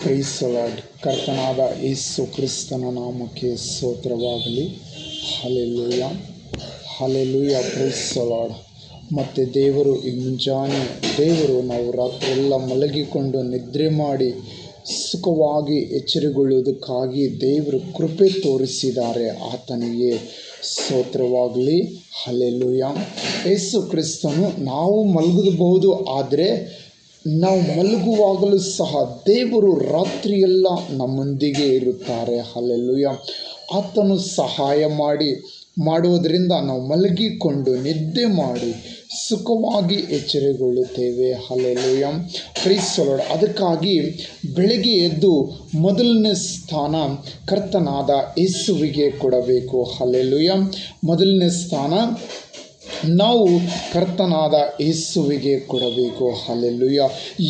Price the Lord. ಕರ್ತನಾದ ಯೇಸು ಕ್ರಿಸ್ತನ ನಾಮಕ್ಕೆ ಸ್ತೋತ್ರವಾಗಲಿ. Hallelujah, hallelujah, praise the Lord. ಮತ್ತು ದೇವರು ಈ ಮುಂಜಾನೆ ನಾವು ರಾತ್ರಿಯೆಲ್ಲ ಮಲಗಿಕೊಂಡು ನಿದ್ರೆ ಮಾಡಿ ಸುಖವಾಗಿ ಎಚ್ಚರಗೊಳ್ಳುವುದಕ್ಕಾಗಿ ದೇವರು ಕೃಪೆ ತೋರಿಸಿದ್ದಾರೆ. ಆತನಿಗೆ ಸ್ತೋತ್ರವಾಗಲಿ. ಹಲ್ಲೆಲೂಯ. ಯೇಸು ಕ್ರಿಸ್ತನು ನಾವು ಮಲಗಬಹುದು, ಆದರೆ ನಾವು ಮಲಗುವಾಗಲೂ ಸಹ ದೇವರು ರಾತ್ರಿಯೆಲ್ಲ ನಮ್ಮೊಂದಿಗೆ ಇರುತ್ತಾರೆ. ಹಲ್ಲೆಲೂಯ. ಆತನು ಸಹಾಯ ಮಾಡುವುದರಿಂದ ನಾವು ಮಲಗಿಕೊಂಡು ನಿದ್ದೆ ಮಾಡಿ ಸುಖವಾಗಿ ಎಚ್ಚರಗೊಳ್ಳುತ್ತೇವೆ. Hallelujah, praise the Lord. ಅದಕ್ಕಾಗಿ ಬೆಳಗ್ಗೆ ಎದ್ದು ಮೊದಲನೇ ಸ್ಥಾನ ಕರ್ತನಾದ ಯೇಸುವಿಗೆ ಕೊಡಬೇಕು. ಹಲ್ಲೆಲೂಯ. ಮೊದಲನೇ ಸ್ಥಾನ ನಾವು ಕರ್ತನಾದ ಯೇಸುವಿಗೆ ಕೊಡಬೇಕು. ಹಲ್ಲೆಲೂಯ.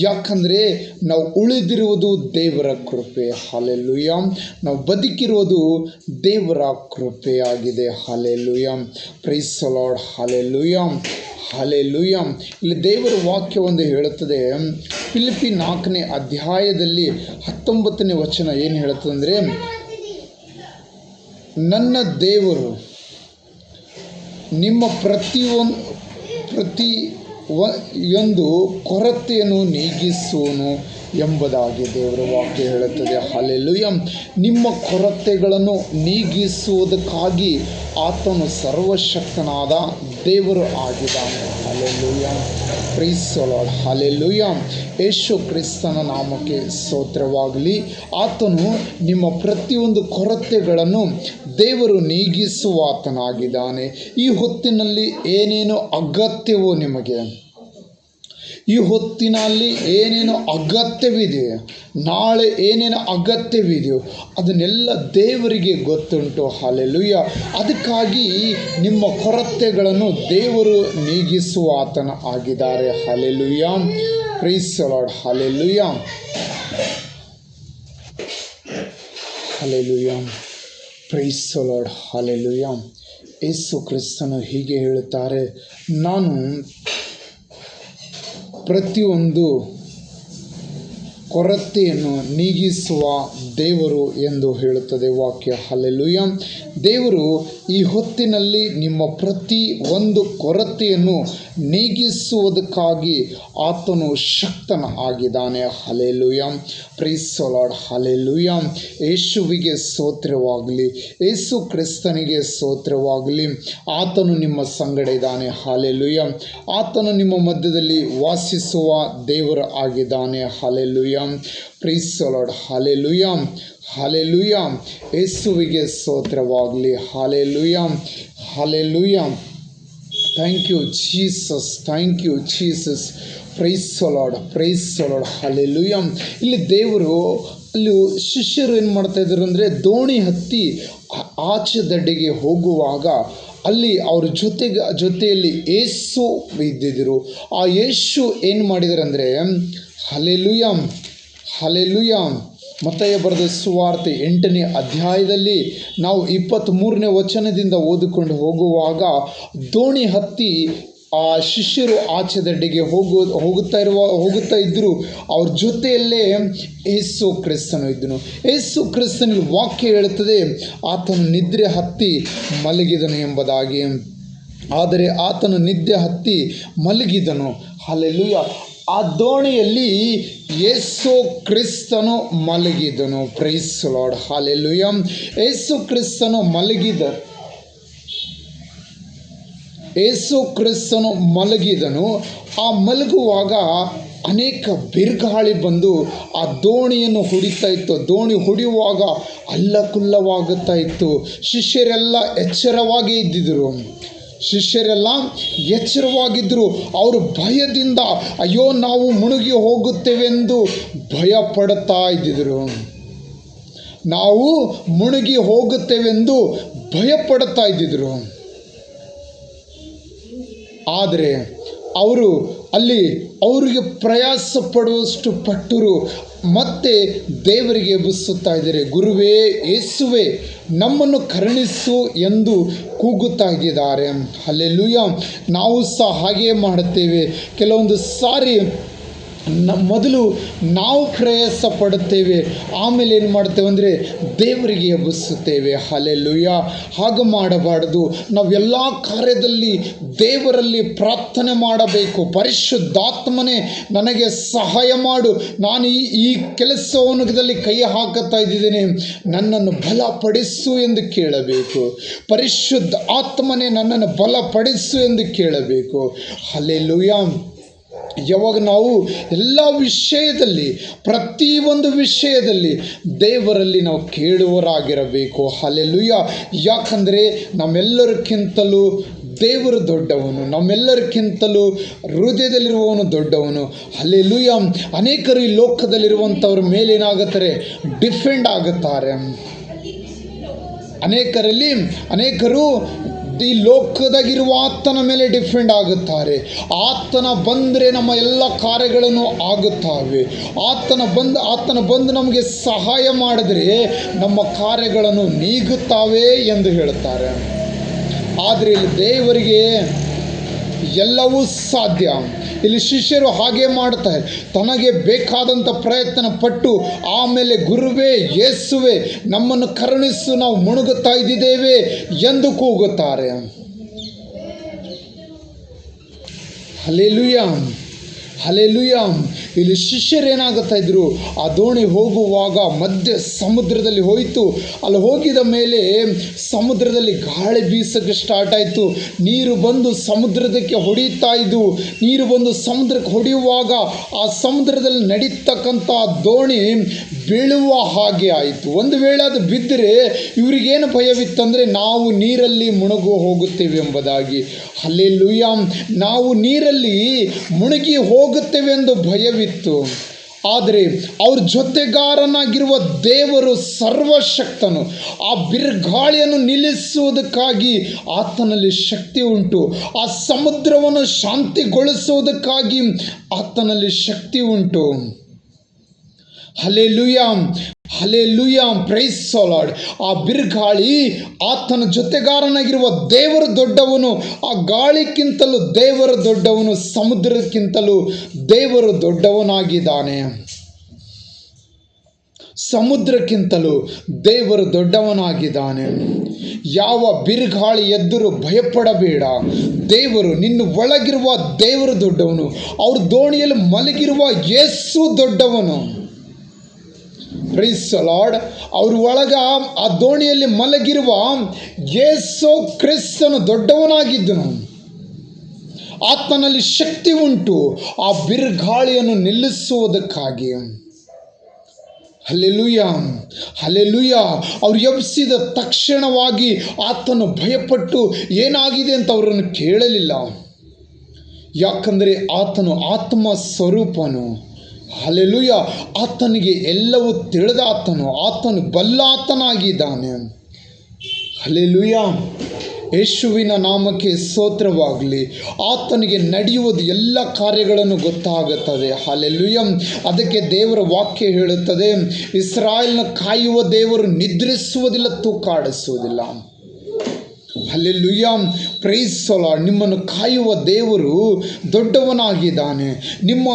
ಯಾಕಂದರೆ ನಾವು ಉಳಿದಿರುವುದು ದೇವರ ಕೃಪೆ. ಹಲ್ಲೆಲೂಯ. ನಾವು ಬದುಕಿರುವುದು ದೇವರ ಕೃಪೆಯಾಗಿದೆ. Hallelujah, praise the Lord. Hallelujah, hallelujah. ಇಲ್ಲಿ ದೇವರ ವಾಕ್ಯವೊಂದು ಹೇಳುತ್ತದೆ. ಫಿಲಿಪ್ಪಿ 4ನೇ ಅಧ್ಯಾಯದಲ್ಲಿ 19ನೇ ವಚನ ಏನು ಹೇಳುತ್ತದೆ ಅಂದರೆ, ನನ್ನ ದೇವರು ನಿಮ್ಮ ಪ್ರತಿಯೊಂದು ಕೊರತೆಯನ್ನು ನೀಗಿಸುವನು ಎಂಬುದಾಗಿ ದೇವರ ವಾಕ್ಯ ಹೇಳುತ್ತದೆ. ಹಲ್ಲೆಲೂಯ. ನಿಮ್ಮ ಕೊರತೆಗಳನ್ನು ನೀಗಿಸುವುದಕ್ಕಾಗಿ ಆತನು ಸರ್ವಶಕ್ತನಾದ ದೇವರು ಆಗಿದ್ದಾನೆ. Hallelujah, praise the Lord. Hallelujah. Yesu ಕ್ರಿಸ್ತನ ನಾಮಕ್ಕೆ ಸ್ತೋತ್ರವಾಗಲಿ. ಆತನು ನಿಮ್ಮ ಪ್ರತಿಯೊಂದು ಕೊರತೆಗಳನ್ನು ದೇವರು ನೀಗಿಸುವ ಆತನಾಗಿದ್ದಾನೆ. ಈ ಹೊತ್ತಿನಲ್ಲಿ ಏನೇನು ಅಗತ್ಯವೋ ನಿಮಗೆ, ಈ ಹೊತ್ತಿನಲ್ಲಿ ಏನೇನು ಅಗತ್ಯವಿದೆ, ನಾಳೆ ಏನೇನು ಅಗತ್ಯವಿದೆಯೋ ಅದನ್ನೆಲ್ಲ ದೇವರಿಗೆ ಗೊತ್ತುಂಟು. ಹಲ್ಲೆಲೂಯ. ಅದಕ್ಕಾಗಿ ನಿಮ್ಮ ಕೊರತೆಗಳನ್ನು ದೇವರು ನೀಗಿಸುವ ಆತನ ಆಗಿದ್ದಾರೆ. Hallelujah, praise the Lord. Hallelujah, hallelujah, praise the Lord. Hallelujah. Yesu ಕ್ರಿಸ್ತನು ಹೀಗೆ ಹೇಳುತ್ತಾರೆ, ನಾನು ಪ್ರತಿಯೊಂದು ಕೊರತೆಯನ್ನು ನೀಗಿಸುವ ದೇವರು ಎಂದು ಹೇಳುತ್ತದೆ ವಾಕ್ಯ. ಹಲ್ಲೆಲೂಯ. ದೇವರು ಈ ಹೊತ್ತಿನಲ್ಲಿ ನಿಮ್ಮ ಪ್ರತಿ ಒಂದು ಕೊರತೆಯನ್ನು ನೀಗಿಸುವುದಕ್ಕಾಗಿ ಆತನು ಶಕ್ತನ ಆಗಿದ್ದಾನೆ. Hallelujah, praise the Lord. Hallelujah. ಯೇಸುವಿಗೆ ಸ್ತೋತ್ರವಾಗಲಿ. ಯೇಸು ಕ್ರಿಸ್ತನಿಗೆ ಸ್ತೋತ್ರವಾಗಲಿ. ಆತನು ನಿಮ್ಮ ಸಂಗಡ ಇದ್ದಾನೆ. ಹಲ್ಲೆಲೂಯ. ಆತನು ನಿಮ್ಮ ಮಧ್ಯದಲ್ಲಿ ವಾಸಿಸುವ ದೇವರು ಆಗಿದ್ದಾನೆ. Hallelujah, praise the Lord. Hallelujah, hallelujah. ಯೇಸುವಿಗೆ ಸ್ತೋತ್ರವಾಗಲಿ. Hallelujah, hallelujah. Thank you Jesus, thank you Jesus. Praise the Lord, praise the Lord. Hallelujah. ಇಲ್ಲಿ ಅಲ್ಲಿ ಶಿಷ್ಯರು ಏನು ಮಾಡ್ತಾಯಿದ್ರು ಅಂದರೆ, ದೋಣಿ ಹತ್ತಿ ಆಚೆ ದಡ್ಡಿಗೆ ಹೋಗುವಾಗ ಅಲ್ಲಿ ಅವ್ರ ಜೊತೆಯಲ್ಲಿ ಯೇಸು ಇದ್ದಿದ್ದರು. ಆ ಯೇಸು ಏನು ಮಾಡಿದ್ದಾರೆ ಅಂದರೆ, ಹಲ್ಲೆಲೂಯ, ಹಲ್ಲೆಲೂಯ. ಮತ್ತಾಯ ಬರೆದ ಸುವಾರ್ತೆ 8ನೇ ಅಧ್ಯಾಯದಲ್ಲಿ ನಾವು 23ನೇ ವಚನದಿಂದ ಓದಿಕೊಂಡು ಹೋಗುವಾಗ, ದೋಣಿ ಹತ್ತಿ ಆ ಶಿಷ್ಯರು ಆಚೆ ದಡ್ಡಿಗೆ ಹೋಗುತ್ತಾ ಇದ್ದರು. ಅವ್ರ ಜೊತೆಯಲ್ಲೇ ಯೇಸು ಕ್ರಿಸ್ತನು ಇದ್ದನು. ಯೇಸು ಕ್ರಿಸ್ತನಲ್ಲಿ ವಾಕ್ಯ ಹೇಳುತ್ತದೆ, ಆತನು ನಿದ್ರೆ ಹತ್ತಿ ಮಲಗಿದನು ಎಂಬುದಾಗಿ. ಆದರೆ ಆತನು ನಿದ್ದೆ ಹತ್ತಿ ಮಲಗಿದನು. ಹಲ್ಲೆಲೂಯ. ಆ ದೋಣಿಯಲ್ಲಿ ಯೇಸು ಕ್ರಿಸ್ತನು ಮಲಗಿದನು. Praise the Lord. Hallelujah. Yesu ಕ್ರಿಸ್ತನು ಮಲಗಿದನು. ಆ ಮಲಗುವಾಗ ಅನೇಕ ಬಿರುಗಾಳಿ ಬಂದು ಆ ದೋಣಿಯನ್ನು ಹೊಡಿತಾ ಇತ್ತು. ದೋಣಿ ಹೊಡೆಯುವಾಗ ಅಲ್ಲಕುಲ್ಲವಾಗುತ್ತಾ ಇತ್ತು. ಶಿಷ್ಯರೆಲ್ಲ ಎಚ್ಚರವಾಗಿದ್ದರು. ಅವರು ಭಯದಿಂದ, ಅಯ್ಯೋ ನಾವು ಮುಳುಗಿ ಹೋಗುತ್ತೇವೆಂದು ಭಯಪಡುತ್ತಾ ಇದ್ದಿದ್ದರು. ನಾವು ಮುಳುಗಿ ಹೋಗುತ್ತೇವೆಂದು ಭಯಪಡುತ್ತಾ ಇದ್ದಿದ್ದರು. ಆದರೆ ಅವರು ಅವರಿಗೆ ಪ್ರಯಾಸ ಪಡುವಷ್ಟು ಪಟ್ಟರು. ಮತ್ತೆ ದೇವರಿಗೆ ಎಬ್ಬಿಸುತ್ತಾ ಇದ್ದಾರೆ, ಗುರುವೇ ಯೇಸುವೆ ನಮ್ಮನ್ನು ಕರುಣಿಸು ಎಂದು ಕೂಗುತ್ತಾ ಇದ್ದಾರೆ. ಹಲ್ಲೆಲೂಯ. ನಾವು ಸಹ ಹಾಗೆಯೇ ಮಾಡುತ್ತೇವೆ. ಕೆಲವೊಂದು ಸಾರಿ ಮೊದಲು ನಾವು ಪ್ರಯಾಸ ಪಡುತ್ತೇವೆ, ಆಮೇಲೆ ಏನು ಮಾಡ್ತೇವೆ ಅಂದರೆ ದೇವರಿಗೆ ಎಬ್ಬಿಸುತ್ತೇವೆ. ಹಲ್ಲೆಲೂಯ. ಹಾಗೆ ಮಾಡಬಾರದು. ನಾವೆಲ್ಲ ಕಾರ್ಯದಲ್ಲಿ ದೇವರಲ್ಲಿ ಪ್ರಾರ್ಥನೆ ಮಾಡಬೇಕು. ಪರಿಶುದ್ಧಾತ್ಮನೇ ನನಗೆ ಸಹಾಯ ಮಾಡು, ನಾನು ಈ ಕೆಲಸದಲ್ಲಿ ಕೈ ಹಾಕುತ್ತಾ ಇದ್ದೇನೆ, ನನ್ನನ್ನು ಬಲಪಡಿಸು ಎಂದು ಕೇಳಬೇಕು. ಪರಿಶುದ್ಧ ಆತ್ಮನೇ ನನ್ನನ್ನು ಬಲಪಡಿಸು ಎಂದು ಕೇಳಬೇಕು. ಹಲ್ಲೆಲೂಯ. ಯಾವಾಗ ನಾವು ಎಲ್ಲ ವಿಷಯದಲ್ಲಿ, ಪ್ರತಿಯೊಂದು ವಿಷಯದಲ್ಲಿ ದೇವರಲ್ಲಿ ನಾವು ಕೇಳುವರಾಗಿರಬೇಕು. ಹಲ್ಲೆಲೂಯ. ಯಾಕಂದರೆ ನಮ್ಮೆಲ್ಲರಿಗಿಂತಲೂ ದೇವರು ದೊಡ್ಡವನು, ನಮ್ಮೆಲ್ಲರಿಗಿಂತಲೂ ಹೃದಯದಲ್ಲಿರುವವನು ದೊಡ್ಡವನು. ಹಲ್ಲೆಲೂಯ. ಅನೇಕರು ಈ ಲೋಕದಲ್ಲಿರುವಂಥವ್ರ ಮೇಲೇನಾಗುತ್ತಾರೆ, ಡಿಫೆಂಡ್ ಆಗುತ್ತಾರೆ. ಅನೇಕರು ಈ ಲೋಕದಾಗಿರುವ ಆತನ ಮೇಲೆ ಡಿಫೆಂಡ್ ಆಗುತ್ತಾರೆ. ಆತನ ಬಂದರೆ ನಮ್ಮ ಎಲ್ಲ ಕಾರ್ಯಗಳನ್ನು ಆಗುತ್ತವೆ. ಆತನ ಬಂದು ನಮಗೆ ಸಹಾಯ ಮಾಡಿದರೆ ನಮ್ಮ ಕಾರ್ಯಗಳನ್ನು ನೀಗುತ್ತವೆ ಎಂದು ಹೇಳುತ್ತಾರೆ. ಆದರೆ ಇಲ್ಲಿ ದೇವರಿಗೆ ಎಲ್ಲವೂ ಸಾಧ್ಯ. ಇಲ್ಲಿ ಶಿಷ್ಯರು ಹಾಗೆ ಮಾಡ್ತಾರೆ. ತನಗೆ ಬೇಕಾದಂಥ ಪ್ರಯತ್ನ ಪಟ್ಟು ಆಮೇಲೆ ಗುರುವೇ, ಯೇಸುವೆ, ನಮ್ಮನ್ನು ಕರುಣಿಸು, ನಾವು ಮುಳುಗುತ್ತಾ ಇದ್ದೇವೆ ಎಂದು ಕೂಗುತ್ತಾರೆ. ಹಲ್ಲೆಲೂಯ. ಹಲ್ಲೆಲೂಯ. ಇಲ್ಲಿ ಶಿಷ್ಯರು ಏನಾಗುತ್ತಾ ಇದ್ರು, ಆ ದೋಣಿ ಹೋಗುವಾಗ ಮಧ್ಯ ಸಮುದ್ರದಲ್ಲಿ ಹೋಯಿತು. ಅಲ್ಲಿ ಹೋಗಿದ ಮೇಲೆ ಸಮುದ್ರದಲ್ಲಿ ಗಾಳಿ ಬೀಸಕ್ಕೆ ಸ್ಟಾರ್ಟ್ ಆಯಿತು. ನೀರು ಬಂದು ಸಮುದ್ರದಕ್ಕೆ ಹೊಡೆಯುತ್ತಾ ಇದ್ದವು. ನೀರು ಬಂದು ಸಮುದ್ರಕ್ಕೆ ಹೊಡೆಯುವಾಗ ಆ ಸಮುದ್ರದಲ್ಲಿ ನಡೀತಕ್ಕಂಥ ದೋಣಿ ಬೀಳುವ ಹಾಗೆ ಆಯಿತು. ಒಂದು ವೇಳೆ ಅದು ಬಿದ್ದರೆ ಇವರಿಗೇನು ಭಯವಿತ್ತಂದರೆ ನಾವು ನೀರಲ್ಲಿ ಮುಳುಗು ಹೋಗುತ್ತೇವೆ ಎಂಬುದಾಗಿ. ಹಲ್ಲೆಲೂಯ. ನಾವು ನೀರಲ್ಲಿ ಮುಳುಗಿ ಹೋಗುತ್ತೇವೆ ಎಂದು ಭಯವಿತ್ತು. ಆದರೆ ಅವ್ರ ಜೊತೆಗಾರನಾಗಿರುವ ದೇವರು ಸರ್ವಶಕ್ತನು. ಆ ಬಿರುಗಾಳಿಯನ್ನು ನಿಲ್ಲಿಸುವುದಕ್ಕಾಗಿ ಆತನಲ್ಲಿ ಶಕ್ತಿ ಉಂಟು. ಆ ಸಮುದ್ರವನ್ನು ಶಾಂತಿಗೊಳಿಸುವುದಕ್ಕಾಗಿ ಆತನಲ್ಲಿ ಶಕ್ತಿ ಉಂಟು. Hallelujah. Hallelujah. Praise the Lord. ಆ ಬಿರುಗಾಳಿ, ಆತನ ಜೊತೆಗಾರನಾಗಿರುವ ದೇವರು ದೊಡ್ಡವನು. ಆ ಗಾಳಿಗಿಂತಲೂ ದೇವರು ದೊಡ್ಡವನು, ಸಮುದ್ರಕ್ಕಿಂತಲೂ ದೇವರು ದೊಡ್ಡವನಾಗಿದ್ದಾನೆ. ಸಮುದ್ರಕ್ಕಿಂತಲೂ ದೇವರು ದೊಡ್ಡವನಾಗಿದ್ದಾನೆ. ಯಾವ ಬಿರುಗಾಳಿ ಎದ್ದರೂ ಭಯಪಡಬೇಡ. ದೇವರು, ನಿನ್ನ ಒಳಗಿರುವ ದೇವರು ದೊಡ್ಡವನು. ಅವ್ರ ದೋಣಿಯಲ್ಲಿ ಮಲಗಿರುವ ಯೇಸು ದೊಡ್ಡವನು. Praise the Lord. ಅವ್ರ ಒಳಗ ಆ ದೋಣಿಯಲ್ಲಿ ಮಲಗಿರುವ ಯೇಸು ಕ್ರಿಸ್ತನು ದೊಡ್ಡವನಾಗಿದ್ದನು. ಆತನಲ್ಲಿ ಶಕ್ತಿ ಉಂಟು ಆ ಬಿರುಗಾಳಿಯನ್ನು ನಿಲ್ಲಿಸುವುದಕ್ಕಾಗಿ. ಹಲ್ಲೆಲೂಯ. ಹಲ್ಲೆಲೂಯ. ಅವ್ರು ಎಬ್ಬಿಸಿದ ತಕ್ಷಣವಾಗಿ ಆತನು ಭಯಪಟ್ಟು ಏನಾಗಿದೆ ಅಂತ ಅವರನ್ನು ಕೇಳಲಿಲ್ಲ. ಯಾಕಂದರೆ ಆತನು ಆತ್ಮ ಸ್ವರೂಪನು. ಹಲ್ಲೆಲೂಯ. ಆತನಿಗೆ ಎಲ್ಲವೂ ತಿಳಿದ ಆತನು ಬಲ್ಲಾತನಾಗಿದ್ದಾನೆ. ಹಲ್ಲೆಲೂಯ. ಯೇಸುವಿನ ನಾಮಕ್ಕೆ ಸ್ತೋತ್ರವಾಗಲಿ. ಆತನಿಗೆ ನಡೆಯುವುದು ಎಲ್ಲ ಕಾರ್ಯಗಳನ್ನು ಗೊತ್ತಾಗುತ್ತದೆ. ಹಲ್ಲೆಲೂಯ. ಅದಕ್ಕೆ ದೇವರ ವಾಕ್ಯ ಹೇಳುತ್ತದೆ, ಇಸ್ರಾಯೇಲ್ನ ಕಾಯುವ ದೇವರು ನಿದ್ರಿಸುವುದಿಲ್ಲ, ತೂಕಾಡಿಸುವುದಿಲ್ಲ. ಹಲ್ಲೆಲೂಯ. Praise the Lord. ನಿಮ್ಮನ್ನು ಕಾಯುವ ದೇವರು ದೊಡ್ಡವನಾಗಿದ್ದಾನೆ. ನಿಮ್ಮ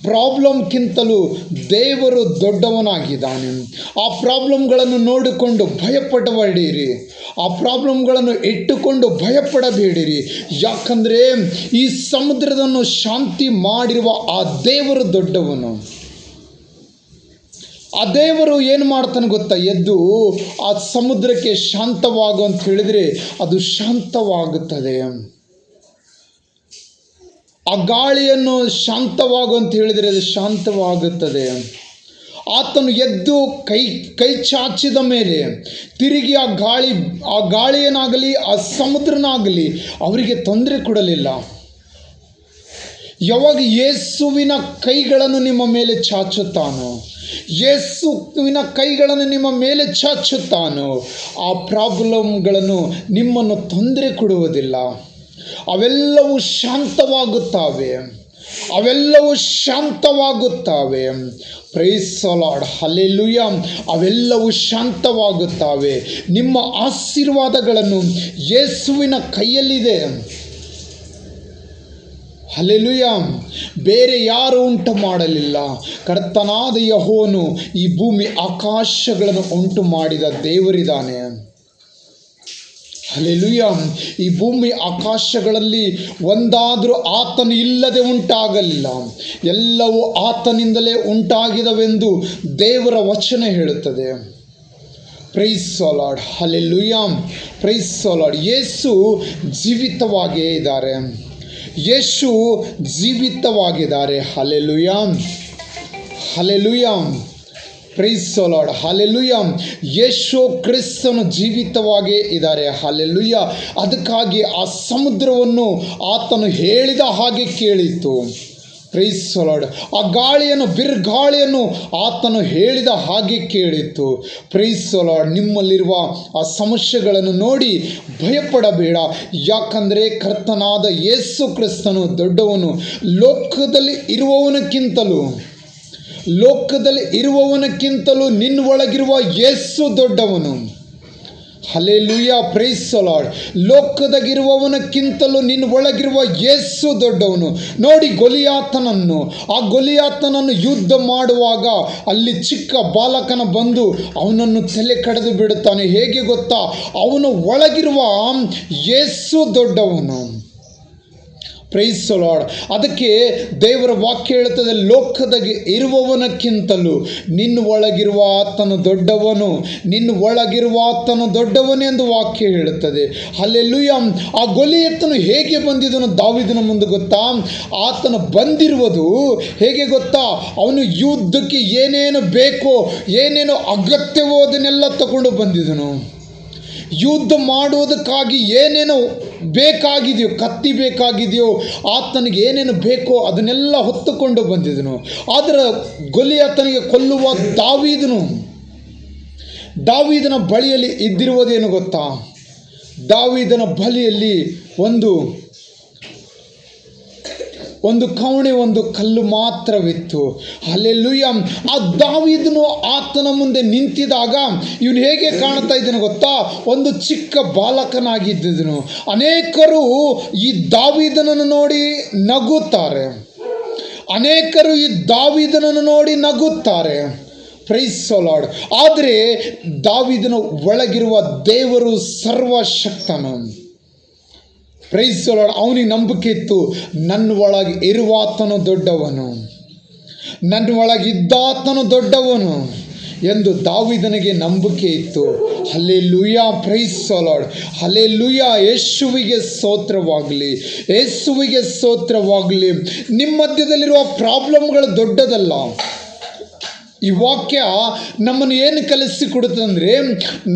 ಪ್ರಾಬ್ಲಮ್ಗಿಂತಲೂ ದೇವರು ದೊಡ್ಡವನಾಗಿದ್ದಾನೆ. ಆ ಪ್ರಾಬ್ಲಮ್ಗಳನ್ನು ನೋಡಿಕೊಂಡು ಭಯಪಡಬೇಡಿರಿ. ಆ ಪ್ರಾಬ್ಲಮ್ಗಳನ್ನು ಇಟ್ಟುಕೊಂಡು ಭಯಪಡಬೇಡಿರಿ. ಯಾಕಂದರೆ ಈ ಸಮುದ್ರವನ್ನು ಶಾಂತಿ ಮಾಡಿರುವ ಆ ದೇವರು ದೊಡ್ಡವನು. ಆ ದೇವರು ಏನು ಮಾಡ್ತಾನೆ ಗೊತ್ತಾ, ಎದ್ದು ಆ ಸಮುದ್ರಕ್ಕೆ ಶಾಂತವಾಗು ಅಂತ ಹೇಳಿದರೆ ಅದು ಶಾಂತವಾಗುತ್ತದೆ. ಆ ಗಾಳಿಯನ್ನು ಶಾಂತವಾಗು ಅಂತ ಹೇಳಿದರೆ ಅದು ಶಾಂತವಾಗುತ್ತದೆ. ಆತನು ಎದ್ದು ಕೈ ಚಾಚಿದ ಮೇಲೆ ತಿರುಗಿ ಆ ಗಾಳಿಯನ್ನಾಗಲಿ ಆ ಸಮುದ್ರನಾಗಲಿ ಅವರಿಗೆ ತೊಂದರೆ ಕೊಡಲಿಲ್ಲ. ಯಾವಾಗ ಯೇಸುವಿನ ಕೈಗಳನ್ನು ನಿಮ್ಮ ಮೇಲೆ ಚಾಚುತ್ತಾನೋ, ಯೇಸುವಿನ ಕೈಗಳನ್ನು ನಿಮ್ಮ ಮೇಲೆ ಚಾಚುತ್ತಾನೋ, ಆ ಪ್ರಾಬ್ಲಮ್ಗಳನ್ನು ನಿಮ್ಮನ್ನು ತೊಂದರೆ ಕೊಡುವುದಿಲ್ಲ. ಅವೆಲ್ಲವೂ ಶಾಂತವಾಗುತ್ತವೆ. Praise the Lord. ಹಲ್ಲೆಲೂಯ. ಅವೆಲ್ಲವೂ ಶಾಂತವಾಗುತ್ತವೆ. ನಿಮ್ಮ ಆಶೀರ್ವಾದಗಳನ್ನು ಯೇಸುವಿನ ಕೈಯಲ್ಲಿದೆ. ಹಲ್ಲೆಲೂಯ. ಬೇರೆ ಯಾರು ಉಂಟು ಮಾಡಲಿಲ್ಲ, ಕರ್ತನಾದ ಯೆಹೋವನು ಈ ಭೂಮಿ ಆಕಾಶಗಳನ್ನು ಉಂಟು ಮಾಡಿದ ದೇವರಿದ್ದಾನೆ. ಹಲ್ಲೆಲೂಯ. ಈ ಭೂಮಿ ಆಕಾಶಗಳಲ್ಲಿ ಒಂದಾದರೂ ಆತನು ಇಲ್ಲದೆ ಉಂಟಾಗಲಿಲ್ಲ, ಎಲ್ಲವೂ ಆತನಿಂದಲೇ ಉಂಟಾಗಿದವೆಂದು ದೇವರ ವಚನ ಹೇಳುತ್ತದೆ. Praise the Lord. Hallelujah. Praise the Lord. Yesu ಜೀವಿತವಾಗಿಯೇ ಇದ್ದಾರೆ. ಯೇಸು ಜೀವಿತವಾಗಿದ್ದಾರೆ. Hallelujah. Hallelujah. Praise the Lord. Hallelujah. Yesu ಕ್ರಿಸ್ತನು ಜೀವಿತವಾಗಿಯೇ ಇದ್ದಾರೆ. ಹಲ್ಲೆಲೂಯ. ಅದಕ್ಕಾಗಿ ಆ ಸಮುದ್ರವನ್ನು ಆತನು ಹೇಳಿದ ಹಾಗೆ ಕೇಳಿತು. Price the Lord. ಆ ಗಾಳಿಯನ್ನು, ಬಿರುಗಾಳಿಯನ್ನು ಆತನು ಹೇಳಿದ ಹಾಗೆ ಕೇಳಿತು. Price the lord. ನಿಮ್ಮಲ್ಲಿರುವ ಆ ಸಮಸ್ಯೆಗಳನ್ನು ನೋಡಿ ಭಯಪಡಬೇಡ, ಯಾಕಂದರೆ ಕರ್ತನಾದ ಯೇಸು ಕ್ರಿಸ್ತನು ದೊಡ್ಡವನು. ಲೋಕದಲ್ಲಿ ಇರುವವನಕ್ಕಿಂತಲೂ ನಿನ್ನ ಒಳಗಿರುವ ಯೇಸು ದೊಡ್ಡವನು. ಹಲ್ಲೆಲೂಯ. Praise the Lord. ಲೋಕದಾಗಿರುವವನಕ್ಕಿಂತಲೂ ನಿನ್ನ ಒಳಗಿರುವ ಯೇಸು ದೊಡ್ಡವನು. ನೋಡಿ, ಗೊಲಿಯಾತನನ್ನು ಯುದ್ಧ ಮಾಡುವಾಗ ಅಲ್ಲಿ ಚಿಕ್ಕ ಬಾಲಕನ ಬಂದು ಅವನನ್ನು ತಲೆ ಕಡಿದು ಬಿಡುತ್ತಾನೆ. ಹೇಗೆ ಗೊತ್ತಾ? ಅವನ ಒಳಗಿರುವ ಯೇಸು ದೊಡ್ಡವನು. Praise the Lord. ಅದಕ್ಕೆ ದೇವರ ವಾಕ್ಯ ಹೇಳುತ್ತದೆ, ಲೋಕದಾಗೆ ಇರುವವನಕ್ಕಿಂತಲೂ ನಿನ್ನ ಒಳಗಿರುವ ಆತನು ದೊಡ್ಡವನು, ನಿನ್ನ ಒಳಗಿರುವ ಆತನು ದೊಡ್ಡವನೆಂದು ವಾಕ್ಯ ಹೇಳುತ್ತದೆ. ಹಲ್ಲೆಲೂಯ. ಆ ಗೊಲಿಯಾತನು ಹೇಗೆ ಬಂದಿದ್ದನು ದಾವೀದನ ಮುಂದೆ ಗೊತ್ತಾ? ಆತನು ಬಂದಿರುವುದು ಹೇಗೆ ಗೊತ್ತಾ? ಅವನು ಯುದ್ಧಕ್ಕೆ ಏನೇನು ಬೇಕೋ, ಏನೇನು ಅಗತ್ಯವೋ ಅದನ್ನೆಲ್ಲ ತಗೊಂಡು ಬಂದಿದ್ದನು. ಯುದ್ಧ ಮಾಡುವುದಕ್ಕಾಗಿ ಏನೇನು ಬೇಕಾಗಿದೆಯೋ, ಕತ್ತಿ ಬೇಕಾಗಿದೆಯೋ, ಆತನಿಗೆ ಏನೇನು ಬೇಕೋ ಅದನ್ನೆಲ್ಲ ಹೊತ್ತುಕೊಂಡು ಬಂದಿದ್ದನು. ಆದರೆ ಗೊಲಿಯಾತನಿಗೆ ಕೊಲ್ಲುವ ದಾವೀದನ ಬಳಿಯಲ್ಲಿ ಇದ್ದಿರುವುದೇನು ಗೊತ್ತಾ? ದಾವೀದನ ಬಳಿಯಲ್ಲಿ ಒಂದು ಕವಣೆ, ಒಂದು ಕಲ್ಲು ಮಾತ್ರವಿತ್ತು. ಹಲ್ಲೆಲೂಯ. ಆ ದಾವೀದನು ಆತನ ಮುಂದೆ ನಿಂತಿದಾಗ ಇವನು ಹೇಗೆ ಕಾಣ್ತಾ ಇದ್ದನು ಗೊತ್ತಾ? ಒಂದು ಚಿಕ್ಕ ಬಾಲಕನಾಗಿದ್ದನು. ಅನೇಕರು ಈ ದಾವೀದನನ್ನು ನೋಡಿ ನಗುತ್ತಾರೆ. Price the lord. ಆದರೆ ದಾವೀದನ ಒಳಗಿರುವ ದೇವರು ಸರ್ವಶಕ್ತನು. Price the lord. ಅವನಿಗೆ ನಂಬಿಕೆ ಇತ್ತು, ನನ್ನ ಒಳಗೆ ಇರುವಾತನು ದೊಡ್ಡವನು, ನನ್ನ ಒಳಗಿದ್ದಾತನು ದೊಡ್ಡವನು ಎಂದು ದಾವೀದನಿಗೆ ನಂಬಿಕೆ ಇತ್ತು. Hallelujah. Praise the Lord. Hallelujah. ಯೇಸುವಿಗೆ ಸ್ತೋತ್ರವಾಗಲಿ, ಯೇಸುವಿಗೆ ಸ್ತೋತ್ರವಾಗಲಿ. ನಿಮ್ಮ ಮಧ್ಯದಲ್ಲಿರುವ ಪ್ರಾಬ್ಲಮ್ಗಳು ದೊಡ್ಡದಲ್ಲ. ಈ ವಾಕ್ಯ ನಮ್ಮನ್ನು ಏನು ಕಲಿಸಿಕೊಡುತ್ತಂದರೆ,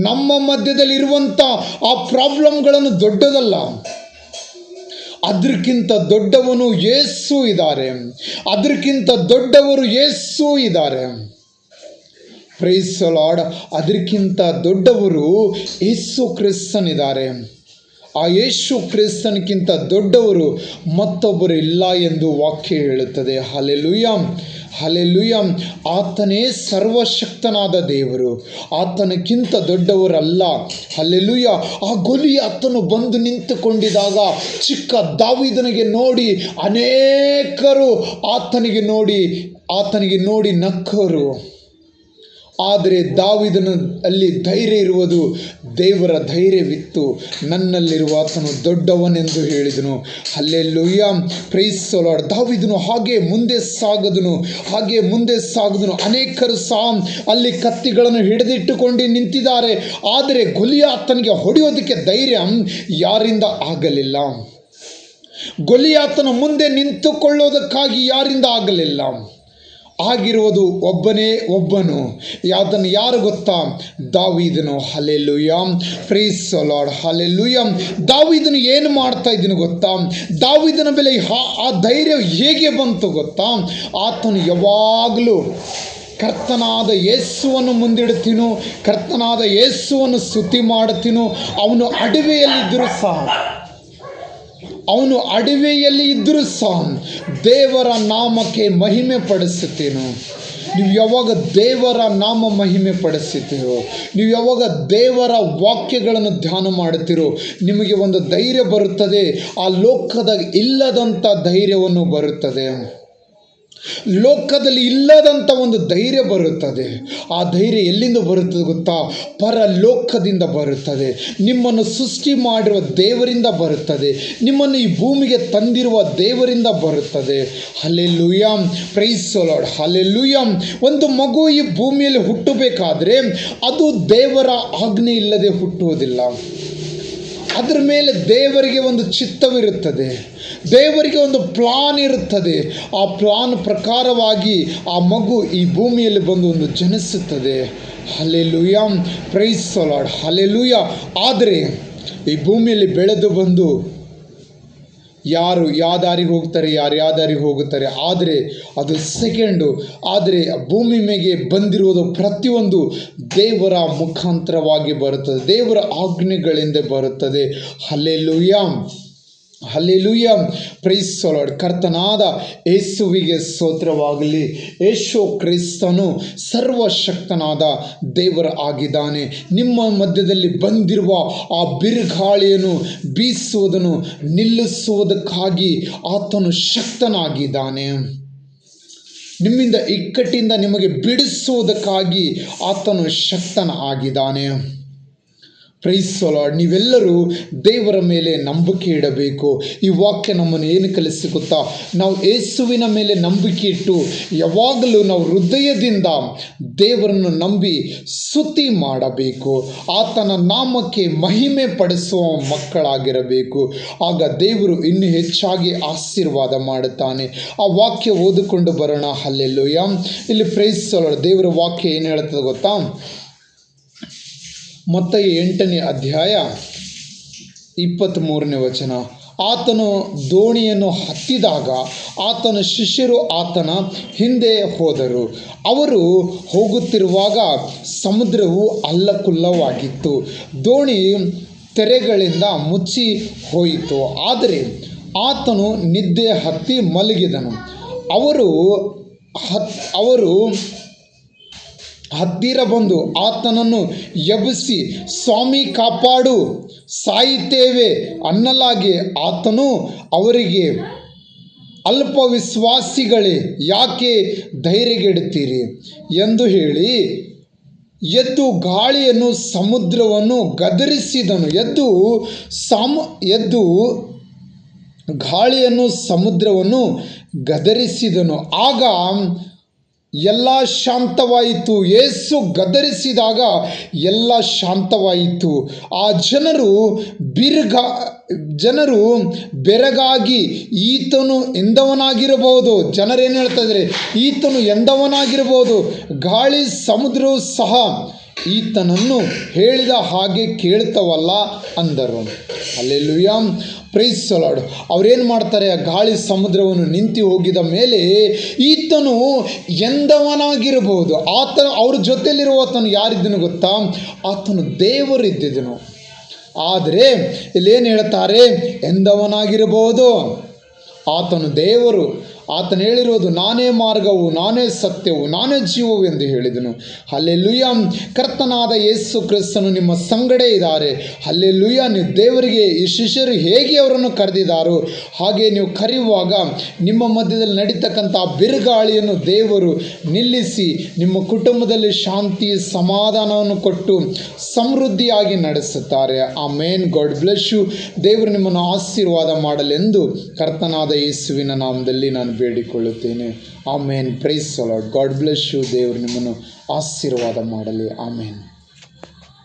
ನಮ್ಮ ಮಧ್ಯದಲ್ಲಿರುವಂಥ ಆ ಪ್ರಾಬ್ಲಮ್ಗಳನ್ನು ದೊಡ್ಡದಲ್ಲ, ಅದಕ್ಕಿಂತ ದೊಡ್ಡವನು ಯೇಸು ಇದ್ದಾರೆ, ಅದಕ್ಕಿಂತ ದೊಡ್ಡವರು ಯೇಸು ಇದ್ದಾರೆ. Praise the Lord. ಅದಕ್ಕಿಂತ ದೊಡ್ಡವರು ಯೇಸು ಕ್ರಿಸ್ತನಿದ್ದಾರೆ. ಆ ಯೇಸು ಕ್ರಿಸ್ತನಿಗಿಂತ ದೊಡ್ಡವರು ಮತ್ತೊಬ್ಬರು ಇಲ್ಲ ಎಂದು ವಾಕ್ಯ ಹೇಳುತ್ತದೆ. ಹಲ್ಲೆಲೂಯ. ಹಲ್ಲೆಲೂಯ. ಆತನೇ ಸರ್ವಶಕ್ತನಾದ ದೇವರು, ಆತನಕ್ಕಿಂತ ದೊಡ್ಡವರಲ್ಲ. ಹಲ್ಲೆಲೂಯ. ಆ ಗೊಲಿಯಾತನು ಬಂದು ನಿಂತುಕೊಂಡಿದ್ದಾಗ ಚಿಕ್ಕ ದಾವೀದನಿಗೆ ನೋಡಿ ಅನೇಕರು ಆತನಿಗೆ ನೋಡಿ ನಕ್ಕರು. ಆದರೆ ದಾವೀದನ ಅಲ್ಲಿ ಧೈರ್ಯ ಇರುವುದು, ದೇವರ ಧೈರ್ಯವಿತ್ತು. ನನ್ನಲ್ಲಿರುವ ಆತನು ದೊಡ್ಡವನೆಂದು ಹೇಳಿದನು. ಹಲ್ಲೆಲೂಯ. Praise the Lord. ದಾವೀದನು ಹಾಗೆ ಮುಂದೆ ಸಾಗಿದನು. ಅನೇಕರು ಸಹ ಅಲ್ಲಿ ಕತ್ತಿಗಳನ್ನು ಹಿಡಿದಿಟ್ಟುಕೊಂಡು ನಿಂತಿದ್ದಾರೆ. ಆದರೆ ಗೊಲಿಯಾತನಿಗೆ ಹೊಡೆಯೋದಕ್ಕೆ ಧೈರ್ಯ ಯಾರಿಂದ ಆಗಲಿಲ್ಲ. ಗೊಲಿಯಾತನ ಮುಂದೆ ನಿಂತುಕೊಳ್ಳೋದಕ್ಕಾಗಿ ಯಾರಿಂದ ಆಗಲಿಲ್ಲ. ಆಗಿರುವುದು ಒಬ್ಬನು. ಯಾರು ಗೊತ್ತಾ? ದಾವೀದನು. Hallelujah. Praise the Lord. Hallelujah. ದಾವೀದನು ಏನು ಮಾಡ್ತಾ ಇದ್ದನು ಗೊತ್ತಾ? ದಾವೀದನ ಮೇಲೆ ಆ ಧೈರ್ಯ ಹೇಗೆ ಬಂತು ಗೊತ್ತಾ? ಆತನು ಯಾವಾಗಲೂ ಕರ್ತನಾದ ಯೇಸುವನ್ನು ಮುಂದಿಡ್ತೀನೋ, ಕರ್ತನಾದ ಯೇಸುವನ್ನು ಸ್ತುತಿ ಮಾಡ್ತೀನೋ. ಅವನು ಅಡವಿಯಲ್ಲಿ ಇದ್ದರೂ ಸಹ ದೇವರ ನಾಮಕ್ಕೆ ಮಹಿಮೆ ಪಡಿಸುತ್ತೇನು. ನೀವು ಯಾವಾಗ ದೇವರ ನಾಮ ಮಹಿಮೆ ಪಡಿಸುತ್ತೀರೋ, ನೀವು ಯಾವಾಗ ದೇವರ ವಾಕ್ಯಗಳನ್ನು ಧ್ಯಾನ ಮಾಡುತ್ತೀರೋ, ನಿಮಗೆ ಒಂದು ಧೈರ್ಯ ಬರುತ್ತದೆ. ಆ ಲೋಕದಾಗ ಇಲ್ಲದಂಥ ಧೈರ್ಯವನ್ನು ಬರುತ್ತದೆ. ಲೋಕದಲ್ಲಿ ಇಲ್ಲದಂಥ ಒಂದು ಧೈರ್ಯ ಬರುತ್ತದೆ. ಆ ಧೈರ್ಯ ಎಲ್ಲಿಂದ ಬರುತ್ತದೆ ಗೊತ್ತಾ? ಪರಲೋಕದಿಂದ ಬರುತ್ತದೆ. ನಿಮ್ಮನ್ನು ಸೃಷ್ಟಿ ಮಾಡಿರುವ ದೇವರಿಂದ ಬರುತ್ತದೆ. ನಿಮ್ಮನ್ನು ಈ ಭೂಮಿಗೆ ತಂದಿರುವ ದೇವರಿಂದ ಬರುತ್ತದೆ. Hallelujah, praise the Lord, hallelujah. ಒಂದು ಮಗು ಈ ಭೂಮಿಯಲ್ಲಿ ಹುಟ್ಟಬೇಕಾದ್ರೆ ಅದು ದೇವರ ಆಜ್ಞೆ ಇಲ್ಲದೆ ಹುಟ್ಟುವುದಿಲ್ಲ. ಅದರ ಮೇಲೆ ದೇವರಿಗೆ ಒಂದು ಚಿತ್ತವಿರುತ್ತದೆ, ದೇವರಿಗೆ ಒಂದು ಪ್ಲಾನ್ ಇರುತ್ತದೆ. ಆ ಪ್ಲಾನ್ ಪ್ರಕಾರವಾಗಿ ಆ ಮಗು ಈ ಭೂಮಿಯಲ್ಲಿ ಬಂದು ಒಂದು ಜನಿಸುತ್ತದೆ. Hallelujah, praise the Lord, hallelujah. ಆದರೆ ಈ ಭೂಮಿಯಲ್ಲಿ ಬೆಳೆದು ಬಂದು ಯಾರು ಯಾವ ದಾರಿಗೆ ಹೋಗ್ತಾರೆ, ಯಾರು ಯಾವ ದಾರಿಗೆ ಹೋಗುತ್ತಾರೆ. ಆದರೆ ಅದು ಸೆಕೆಂಡು. ಆದರೆ ಭೂಮಿ ಮೇಲೆ ಬಂದಿರುವುದು ಪ್ರತಿಯೊಂದು ದೇವರ ಮುಖಾಂತರವಾಗಿ ಬರುತ್ತದೆ, ದೇವರ ಆಜ್ಞೆಗಳಿಂದ ಬರುತ್ತದೆ. Hallelujah, hallelujah, praise the Lord. ಕರ್ತನಾದ ಯೇಸುವಿಗೆ ಸ್ತೋತ್ರವಾಗಲಿ. ಯೇಸು ಕ್ರಿಸ್ತನು ಸರ್ವಶಕ್ತನಾದ ದೇವರ ಆಗಿದ್ದಾನೆ. ನಿಮ್ಮ ಮಧ್ಯದಲ್ಲಿ ಬಂದಿರುವ ಆ ಬಿರುಗಾಳಿಯನ್ನು ಬೀಸುವುದನ್ನು ನಿಲ್ಲಿಸುವುದಕ್ಕಾಗಿ ಆತನು ಶಕ್ತನಾಗಿದ್ದಾನೆ. ನಿಮ್ಮಿಂದ ಇಕ್ಕಟ್ಟಿಂದ ನಿಮಗೆ ಬಿಡಿಸುವುದಕ್ಕಾಗಿ ಆತನು ಶಕ್ತನ ಆಗಿದ್ದಾನೆ. Praise the Lord. ನೀವೆಲ್ಲರೂ ದೇವರ ಮೇಲೆ ನಂಬಿಕೆ ಇಡಬೇಕು. ಈ ವಾಕ್ಯ ನಮ್ಮನ್ನು ಏನು ಕಲಿಸಿ ಗೊತ್ತಾ? ನಾವು ಯೇಸುವಿನ ಮೇಲೆ ನಂಬಿಕೆ ಇಟ್ಟು ಯಾವಾಗಲೂ ನಾವು ಹೃದಯದಿಂದ ದೇವರನ್ನು ನಂಬಿ ಸ್ತುತಿ ಮಾಡಬೇಕು. ಆತನ ನಾಮಕ್ಕೆ ಮಹಿಮೆ ಪಡಿಸುವ ಮಕ್ಕಳಾಗಿರಬೇಕು. ಆಗ ದೇವರು ಇನ್ನೂ ಹೆಚ್ಚಾಗಿ ಆಶೀರ್ವಾದ ಮಾಡುತ್ತಾನೆ. ಆ ವಾಕ್ಯ ಓದಿಕೊಂಡು ಬರೋಣ. ಹಲ್ಲೆಲೂಯಾ. ಇಲ್ಲಿ ಪ್ರೈಸ್ ದಿ ಲಾರ್ಡ್. ದೇವರ ವಾಕ್ಯ ಏನು ಹೇಳ್ತದೆ ಗೊತ್ತಾ? ಮತ್ತಾಯ 8ನೇ ಅಧ್ಯಾಯ 23ನೇ ವಚನ. ಆತನು ದೋಣಿಯನ್ನು ಹತ್ತಿದಾಗ ಆತನ ಶಿಷ್ಯರು ಆತನ ಹಿಂದೆ ಹೋದರು. ಅವರು ಹೋಗುತ್ತಿರುವಾಗ ಸಮುದ್ರವು ಅಲ್ಲಕುಲ್ಲವಾಗಿತ್ತು, ದೋಣಿ ತೆರೆಗಳಿಂದ ಮುಚ್ಚಿ ಹೋಯಿತು. ಆದರೆ ಆತನು ನಿದ್ದೆ ಹತ್ತಿ ಮಲಗಿದನು. ಅವರು ಹತ್ತಿರ ಬಂದು ಆತನನ್ನು ಎಬ್ಬಿಸಿ, ಸ್ವಾಮಿ ಕಾಪಾಡು, ಸಾಯುತ್ತೇವೆ ಅನ್ನಲಾಗಿ ಆತನು ಅವರಿಗೆ, ಅಲ್ಪ ವಿಶ್ವಾಸಿಗಳೇ, ಯಾಕೆ ಧೈರ್ಯಗೆಡುತ್ತೀರಿ ಎಂದು ಹೇಳಿ ಎದ್ದು ಗಾಳಿಯನ್ನು ಸಮುದ್ರವನ್ನು ಗದರಿಸಿದನು. ಗಾಳಿಯನ್ನು ಸಮುದ್ರವನ್ನು ಗದರಿಸಿದನು. ಆಗ ಎಲ್ಲ ಶಾಂತವಾಯಿತು. ಯೇಸು ಗದರಿಸಿದಾಗ ಎಲ್ಲ ಶಾಂತವಾಯಿತು. ಆ ಜನರು ಬೆರಗಾಗಿ ಈತನು ಎಂದವನಾಗಿರಬಹುದು. ಜನರೇನು ಹೇಳ್ತಾ ಇದ್ದಾರೆ? ಈತನು ಎಂದವನಾಗಿರಬಹುದು. ಗಾಳಿ ಸಮುದ್ರವು ಸಹ ಈತನನ್ನು ಹೇಳಿದ ಹಾಗೆ ಕೇಳ್ತವಲ್ಲ ಅಂದರು. Hallelujah, praise the Lord. ಅವರೇನು ಮಾಡ್ತಾರೆ? ಗಾಳಿ ಸಮುದ್ರವನ್ನು ನಿಂತು ಹೋಗಿದ ಮೇಲೆ ಈತನು ಎಂದವನಾಗಿರಬಹುದು. ಅವ್ರ ಜೊತೆಯಲ್ಲಿರುವಾತನು ಯಾರಿದ್ದನು ಗೊತ್ತಾ? ಆತನು ದೇವರು ಇದ್ದಿದ್ದನು. ಆದರೆ ಇಲ್ಲೇನು ಹೇಳ್ತಾರೆ? ಎಂದವನಾಗಿರಬಹುದು, ಆತನು ದೇವರು. ಆತನು ಹೇಳಿರೋದು, ನಾನೇ ಮಾರ್ಗವು, ನಾನೇ ಸತ್ಯವು, ನಾನೇ ಜೀವವು ಎಂದು ಹೇಳಿದನು. ಹಲ್ಲೆಲೂಯಾ. ಕರ್ತನಾದ ಯೇಸು ಕ್ರಿಸ್ತನು ನಿಮ್ಮ ಸಂಗಡೇ ಇದ್ದಾರೆ. ಹಲ್ಲೆಲೂಯಾ. ನೀವು ದೇವರಿಗೆ ಈ ಶಿಷ್ಯರು ಹೇಗೆ ಅವರನ್ನು ಕರೆದಿದ್ದಾರೋ ಹಾಗೆ ನೀವು ಕರೆಯುವಾಗ ನಿಮ್ಮ ಮಧ್ಯದಲ್ಲಿ ನಡೀತಕ್ಕಂಥ ಬಿರುಗಾಳಿಯನ್ನು ದೇವರು ನಿಲ್ಲಿಸಿ ನಿಮ್ಮ ಕುಟುಂಬದಲ್ಲಿ ಶಾಂತಿ ಸಮಾಧಾನವನ್ನು ಕೊಟ್ಟು ಸಮೃದ್ಧಿಯಾಗಿ ನಡೆಸುತ್ತಾರೆ. ಆಮೇನ್. God bless you. ದೇವರು ನಿಮ್ಮನ್ನು ಆಶೀರ್ವಾದ ಮಾಡಲೆಂದು ಕರ್ತನಾದ ಯೇಸುವಿನ ನಾಮದಲ್ಲಿ ನಾನು ಬೇಡಿಕೊಳ್ಳುತ್ತೇನೆ. Amen. Praise the Lord. God bless you. ದೇವರು ನಿಮ್ಮನ್ನು ಆಶೀರ್ವಾದ ಮಾಡಲಿ. ಆಮೇನ್.